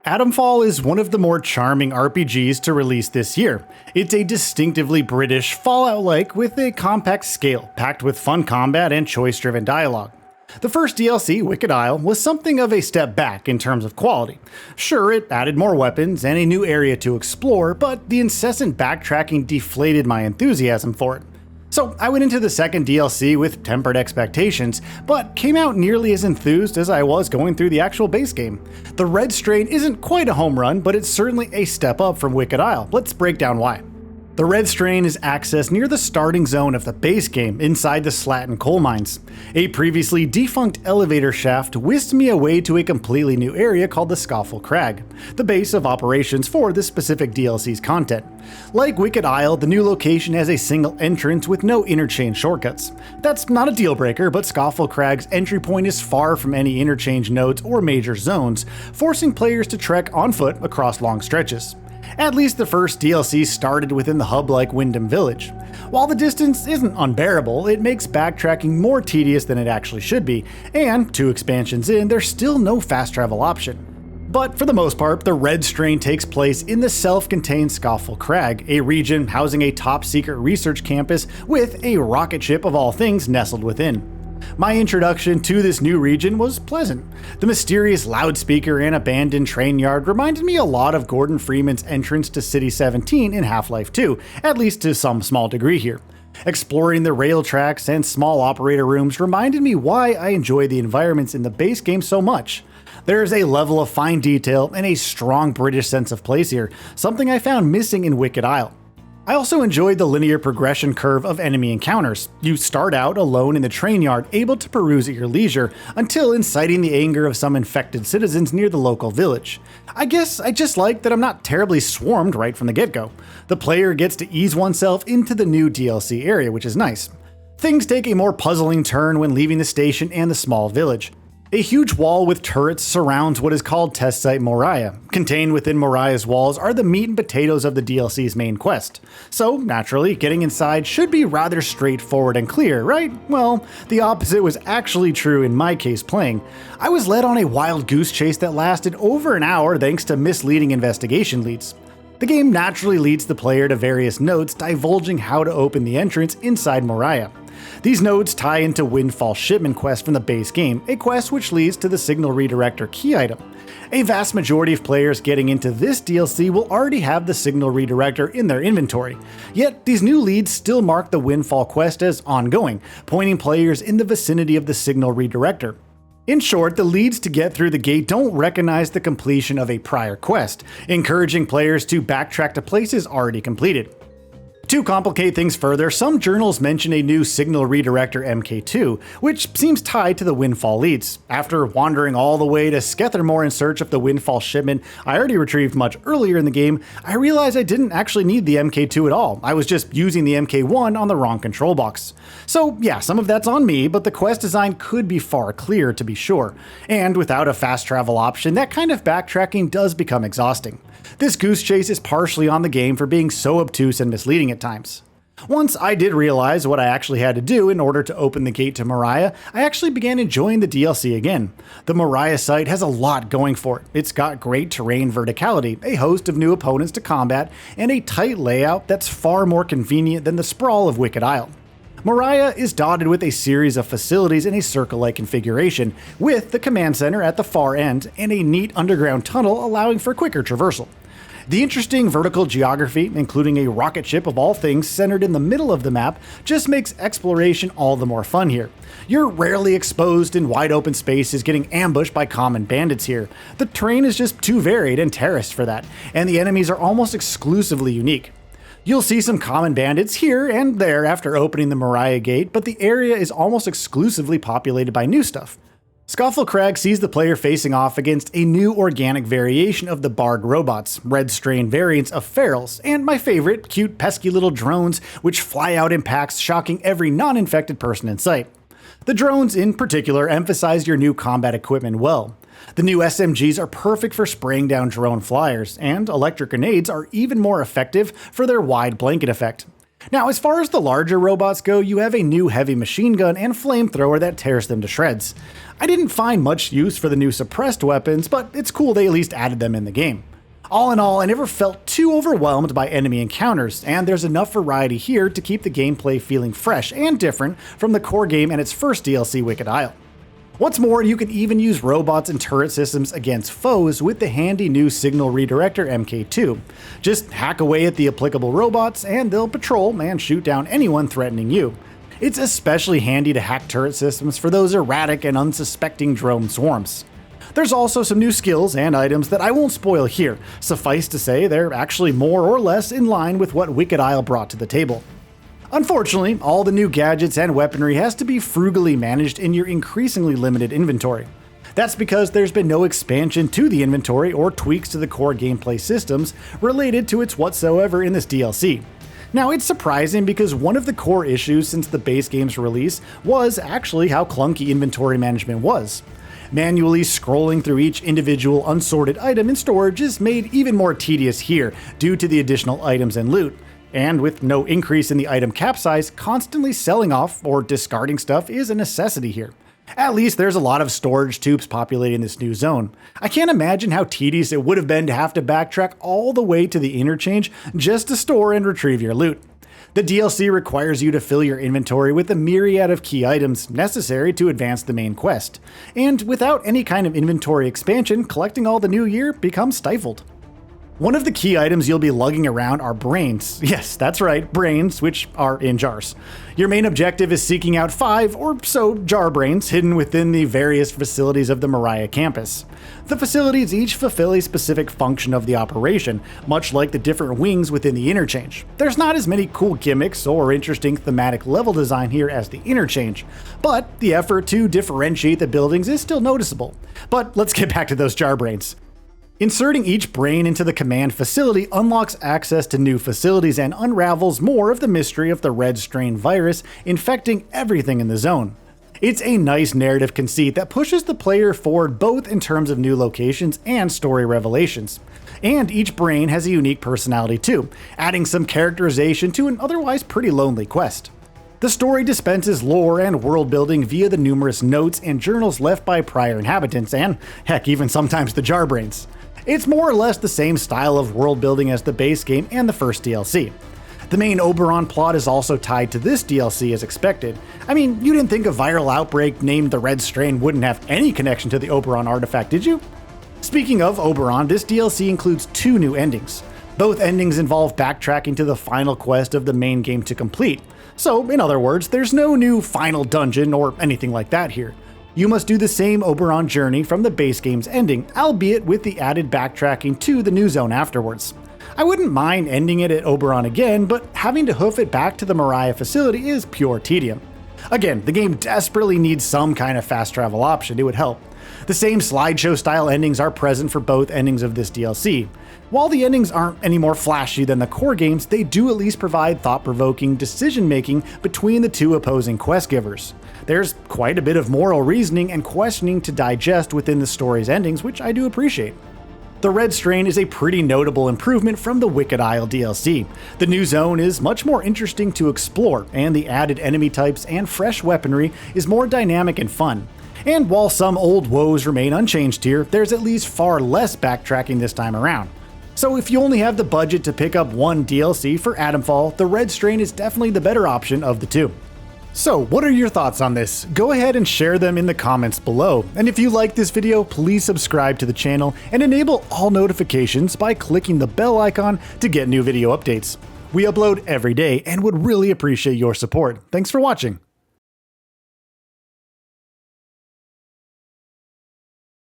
Atomfall is one of the more charming RPGs to release this year. It's a distinctively British Fallout-like with a compact scale, packed with fun combat and choice-driven dialogue. The first DLC, Wicked Isle, was something of a step back in terms of quality. Sure, it added more weapons and a new area to explore, but the incessant backtracking deflated my enthusiasm for it. So I went into the second DLC with tempered expectations, but came out nearly as enthused as I was going through the actual base game. The Red Strain isn't quite a home run, but it's certainly a step up from Wicked Isle. Let's break down why. The Red Strain is accessed near the starting zone of the base game inside the Slatin coal mines. A previously defunct elevator shaft whisked me away to a completely new area called the Scafell Crag, the base of operations for this specific DLC's content. Like Wicked Isle, the new location has a single entrance with no interchange shortcuts. That's not a deal breaker, but Scafell Crag's entry point is far from any interchange nodes or major zones, forcing players to trek on foot across long stretches. At least the first DLC started within the hub-like Wyndham Village. While the distance isn't unbearable, it makes backtracking more tedious than it actually should be, and 2 expansions in, there's still no fast travel option. But for the most part, the Red Strain takes place in the self-contained Scafell Crag, a region housing a top-secret research campus with a rocket ship of all things nestled within. My introduction to this new region was pleasant. The mysterious loudspeaker and abandoned train yard reminded me a lot of Gordon Freeman's entrance to City 17 in Half-Life 2, at least to some small degree here. Exploring the rail tracks and small operator rooms reminded me why I enjoy the environments in the base game so much. There is a level of fine detail and a strong British sense of place here, something I found missing in Wicked Isle. I also enjoyed the linear progression curve of enemy encounters. You start out alone in the train yard, able to peruse at your leisure, until inciting the anger of some infected citizens near the local village. I guess I just like that I'm not terribly swarmed right from the get-go. The player gets to ease oneself into the new DLC area, which is nice. Things take a more puzzling turn when leaving the station and the small village. A huge wall with turrets surrounds what is called Test Site Moriah. Contained within Moriah's walls are the meat and potatoes of the DLC's main quest. So, naturally, getting inside should be rather straightforward and clear, right? Well, the opposite was actually true in my case playing. I was led on a wild goose chase that lasted over an hour thanks to misleading investigation leads. The game naturally leads the player to various nodes divulging how to open the entrance inside Moriah. These nodes tie into Windfall Shipment quest from the base game, a quest which leads to the Signal Redirector key item. A vast majority of players getting into this DLC will already have the Signal Redirector in their inventory, yet these new leads still mark the Windfall quest as ongoing, pointing players in the vicinity of the Signal Redirector. In short, the leads to get through the gate don't recognize the completion of a prior quest, encouraging players to backtrack to places already completed. To complicate things further, some journals mention a new Signal Redirector MK2, which seems tied to the Windfall leads. After wandering all the way to Skethermore in search of the Windfall shipment I already retrieved much earlier in the game, I realized I didn't actually need the MK2 at all. I was just using the MK1 on the wrong control box. So yeah, some of that's on me, but the quest design could be far clearer to be sure. And without a fast travel option, that kind of backtracking does become exhausting. This goose chase is partially on the game for being so obtuse and misleading at times. Once I did realize what I actually had to do in order to open the gate to Moriah, I actually began enjoying the DLC again. The Moriah site has a lot going for it. It's got great terrain verticality, a host of new opponents to combat, and a tight layout that's far more convenient than the sprawl of Wicked Isle. Moriah is dotted with a series of facilities in a circle-like configuration, with the command center at the far end and a neat underground tunnel allowing for quicker traversal. The interesting vertical geography, including a rocket ship of all things centered in the middle of the map, just makes exploration all the more fun here. You're rarely exposed in wide open spaces getting ambushed by common bandits here. The terrain is just too varied and terraced for that, and the enemies are almost exclusively unique. You'll see some common bandits here and there after opening the Moriah gate, but the area is almost exclusively populated by new stuff. Scafell Crag sees the player facing off against a new organic variation of the Bard robots, Red Strain variants of ferals, and my favorite, cute pesky little drones which fly out in packs, shocking every non-infected person in sight. The drones in particular emphasize your new combat equipment well. The new SMGs are perfect for spraying down drone flyers, and electric grenades are even more effective for their wide blanket effect. Now, as far as the larger robots go, you have a new heavy machine gun and flamethrower that tears them to shreds. I didn't find much use for the new suppressed weapons, but it's cool they at least added them in the game. All in all, I never felt too overwhelmed by enemy encounters, and there's enough variety here to keep the gameplay feeling fresh and different from the core game and its first DLC, Wicked Isle. What's more, you can even use robots and turret systems against foes with the handy new Signal Redirector MK2. Just hack away at the applicable robots and they'll patrol and shoot down anyone threatening you. It's especially handy to hack turret systems for those erratic and unsuspecting drone swarms. There's also some new skills and items that I won't spoil here. Suffice to say, they're actually more or less in line with what Wicked Isle brought to the table. Unfortunately, all the new gadgets and weaponry has to be frugally managed in your increasingly limited inventory. That's because there's been no expansion to the inventory or tweaks to the core gameplay systems related to its whatsoever in this DLC. Now, it's surprising because one of the core issues since the base game's release was actually how clunky inventory management was. Manually scrolling through each individual unsorted item in storage is made even more tedious here due to the additional items and loot. And with no increase in the item cap size, constantly selling off or discarding stuff is a necessity here. At least there's a lot of storage tubes populating this new zone. I can't imagine how tedious it would have been to have to backtrack all the way to the interchange just to store and retrieve your loot. The DLC requires you to fill your inventory with a myriad of key items necessary to advance the main quest. And without any kind of inventory expansion, collecting all the new gear becomes stifled. One of the key items you'll be lugging around are brains. Yes, that's right, brains, which are in jars. Your main objective is seeking out 5 or so jar brains hidden within the various facilities of the Mariah campus. The facilities each fulfill a specific function of the operation, much like the different wings within the interchange. There's not as many cool gimmicks or interesting thematic level design here as the interchange, but the effort to differentiate the buildings is still noticeable. But let's get back to those jar brains. Inserting each brain into the command facility unlocks access to new facilities and unravels more of the mystery of the red strain virus infecting everything in the zone. It's a nice narrative conceit that pushes the player forward both in terms of new locations and story revelations. And each brain has a unique personality too, adding some characterization to an otherwise pretty lonely quest. The story dispenses lore and world building via the numerous notes and journals left by prior inhabitants and, heck, even sometimes the jar brains. It's more or less the same style of world building as the base game and the first DLC. The main Oberon plot is also tied to this DLC as expected. I mean, you didn't think a viral outbreak named the Red Strain wouldn't have any connection to the Oberon artifact, did you? Speaking of Oberon, this DLC includes 2 new endings. Both endings involve backtracking to the final quest of the main game to complete. So, in other words, there's no new final dungeon or anything like that here. You must do the same Oberon journey from the base game's ending, albeit with the added backtracking to the new zone afterwards. I wouldn't mind ending it at Oberon again, but having to hoof it back to the Mariah facility is pure tedium. Again, the game desperately needs some kind of fast travel option, it would help. The same slideshow style endings are present for both endings of this DLC. While the endings aren't any more flashy than the core games, they do at least provide thought-provoking decision making between the 2 opposing quest givers. There's quite a bit of moral reasoning and questioning to digest within the story's endings, which I do appreciate. The Red Strain is a pretty notable improvement from the Wicked Isle DLC. The new zone is much more interesting to explore, and the added enemy types and fresh weaponry is more dynamic and fun. And while some old woes remain unchanged here, there's at least far less backtracking this time around. So if you only have the budget to pick up one DLC for Atomfall, the Red Strain is definitely the better option of the 2. So what are your thoughts on this? Go ahead and share them in the comments below. And if you like this video, please subscribe to the channel and enable all notifications by clicking the bell icon to get new video updates. We upload every day and would really appreciate your support. Thanks for watching.